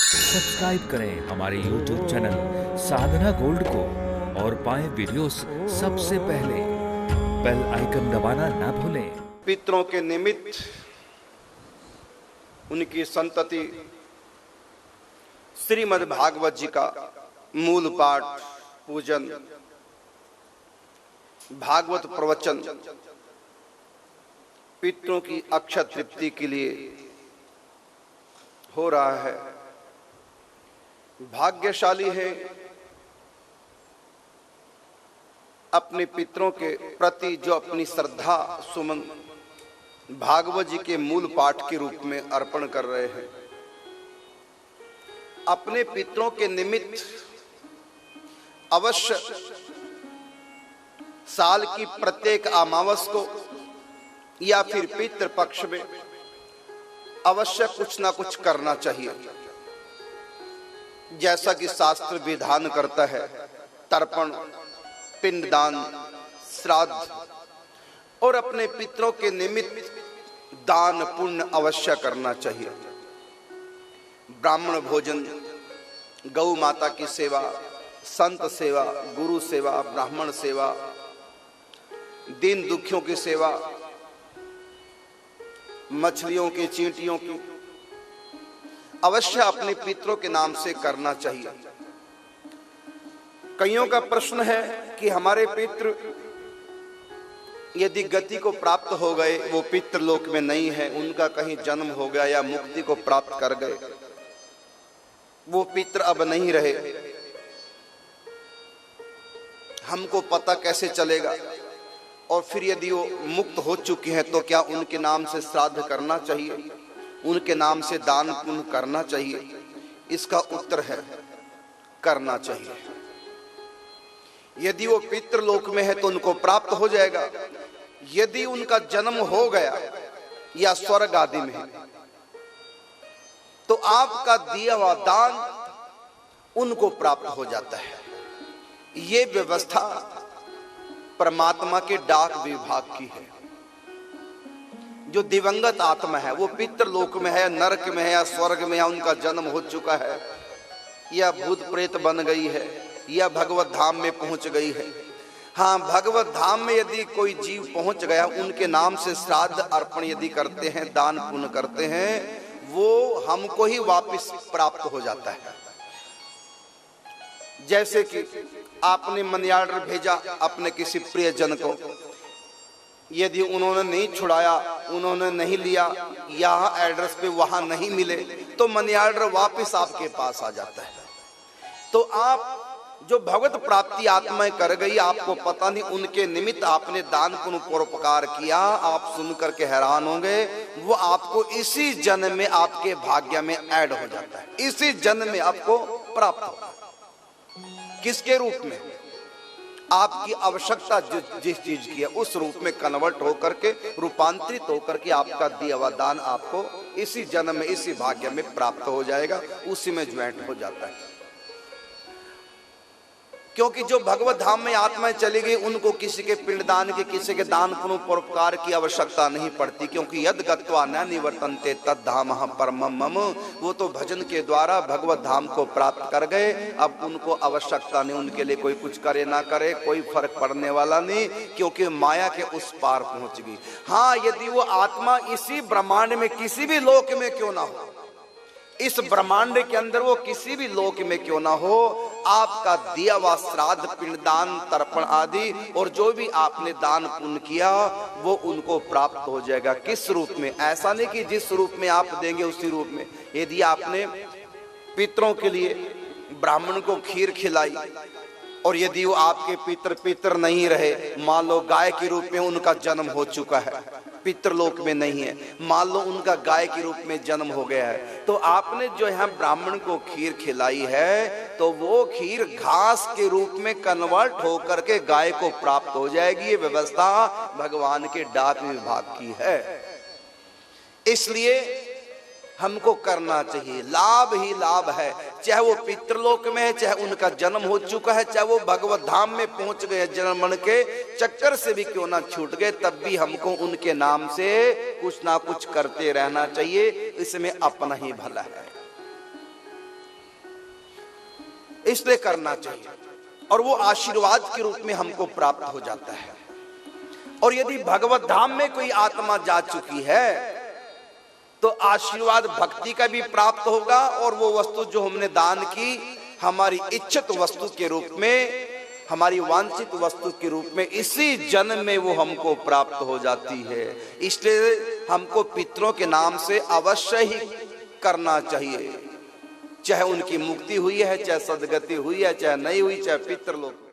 Subscribe करें हमारे YouTube channel साधना gold को और पाएं वीडियोस सबसे पहले। बेल आइकन दबाना ना भूलें। पितरों के निमित्त उनकी संतति श्रीमद् भागवत जी का मूल पाठ, पूजन, भागवत प्रवचन पितरों की अक्षय तृप्ति के लिए हो रहा है। भाग्यशाली है अपने पितरों के प्रति जो अपनी श्रद्धा सुमन भागवत जी के मूल पाठ के रूप में अर्पण कर रहे हैं। अपने पितरों के निमित्त अवश्य साल की प्रत्येक अमावस को या फिर पितृ पक्ष में अवश्य कुछ ना कुछ करना चाहिए। जैसा कि शास्त्र विधान करता है, तर्पण, पिंडदान, श्राद्ध और अपने पितरों के निमित्त दान पुण्य अवश्य करना चाहिए। ब्राह्मण भोजन, गौ माता की सेवा, संत सेवा, गुरु सेवा, ब्राह्मण सेवा, दीन दुखियों की सेवा, मछलियों की, चींटियों की अवश्य अपने पितरों के नाम से करना चाहिए। कईयों का प्रश्न है कि हमारे पितृ यदि गति को प्राप्त हो गए, वो पितृलोक में नहीं है, उनका कहीं जन्म हो गया या मुक्ति को प्राप्त कर गए, वो पितृ अब नहीं रहे, हमको पता कैसे चलेगा? और फिर यदि वो मुक्त हो चुके हैं तो क्या उनके नाम से श्राद्ध करना चाहिए, उनके नाम से दान पुण्य करना चाहिए? इसका उत्तर है करना चाहिए। यदि वो पितृलोक में है तो उनको प्राप्त हो जाएगा। यदि उनका जन्म हो गया या स्वर्ग आदि में है तो आपका दिया हुआ दान उनको प्राप्त हो जाता है। ये व्यवस्था परमात्मा के डाक विभाग की है। जो दिवंगत आत्मा है वो पितृलोक में है, नरक में है या स्वर्ग में है, उनका जन्म हो चुका है या भूत प्रेत बन गई है या भगवत धाम में पहुंच गई है। हाँ, भगवत धाम में यदि कोई जीव पहुंच गया, उनके नाम से श्राद्ध अर्पण यदि करते हैं, दान पुण्य करते हैं, वो हमको ही वापस प्राप्त हो जाता है। जैसे कि आपने मनी ऑर्डर भेजा अपने किसी प्रियजन को, यदि उन्होंने नहीं छुड़ाया, उन्होंने नहीं लिया, यहाँ एड्रेस पे वहां नहीं मिले, तो मनी ऑर्डर वापस आपके पास आ जाता है। तो आप जो भगवत प्राप्ति आत्माएं कर गई, आपको पता नहीं, उनके निमित्त आपने दान पुण्य परोपकार किया, आप सुन करके हैरान होंगे, वो आपको इसी जन्म में आपके भाग्य में ऐड हो जाता है, इसी जन्म में आपको प्राप्त होता है। किसके रूप में? आपकी आवश्यकता जिस चीज की है उस रूप में कन्वर्ट होकर के, रूपांतरित होकर के आपका दिया हुआ दान आपको इसी जन्म में, इसी भाग्य में प्राप्त हो जाएगा, उसी में ज्वाइंट हो जाता है। क्योंकि जो भगवत धाम में आत्माएं चली गई, उनको किसी के पिंडदान की, किसी के दान पुण्य परोपकार की आवश्यकता नहीं पड़ती। क्योंकि यद गत्वा न निवर्तन्ते तद धामः परमं मम, वो तो भजन के द्वारा भगवत धाम को प्राप्त कर गए। अब उनको आवश्यकता नहीं, उनके लिए कोई कुछ करे ना करे कोई फर्क पड़ने वाला नहीं, क्योंकि माया के उस पार पहुंच गई। हाँ, यदि वो आत्मा इसी ब्रह्मांड में किसी भी लोक में क्यों ना हो, इस ब्रह्मांड के अंदर वो किसी भी लोक में क्यों ना हो, आपका दिया हुआ श्राद्ध, पिंडदान, तर्पण आदि और जो भी आपने दान पुण्य किया वो उनको प्राप्त हो जाएगा। किस रूप में? ऐसा नहीं कि जिस रूप में आप देंगे उसी रूप में। यदि आपने पितरों के लिए ब्राह्मण को खीर खिलाई और यदि वो आपके पितर नहीं रहे, मान लो गाय के रूप में उनका जन्म हो चुका है, पितृलोक में नहीं है, मान लो उनका गाय के रूप में जन्म हो गया है, तो आपने जो है ब्राह्मण को खीर खिलाई है तो वो खीर घास के रूप में कन्वर्ट होकर के गाय को प्राप्त हो जाएगी। ये व्यवस्था भगवान के डाक विभाग की है। इसलिए हमको करना चाहिए, लाभ ही लाभ है। चाहे वो पितृलोक में है, चाहे उनका जन्म हो चुका है, चाहे वो भगवत धाम में पहुंच गए, जन्म मरण के चक्कर से भी क्यों ना छूट गए, तब भी हमको उनके नाम से कुछ ना कुछ करते रहना चाहिए। इसमें अपना ही भला है। इसलिए करना चाहिए और वो आशीर्वाद के रूप में हमको प्राप्त हो जाता है। और यदि भगवत धाम में कोई आत्मा जा चुकी है तो आशीर्वाद भक्ति का भी प्राप्त होगा और वो वस्तु जो हमने दान की हमारी इच्छित वस्तु के रूप में, हमारी वांछित वस्तु के रूप में इसी जन्म में वो हमको प्राप्त हो जाती है। इसलिए हमको पितरों के नाम से अवश्य ही करना चाहिए, चाहे उनकी मुक्ति हुई है, चाहे सदगति हुई है, चाहे नहीं हुई, चाहे पितृलोक।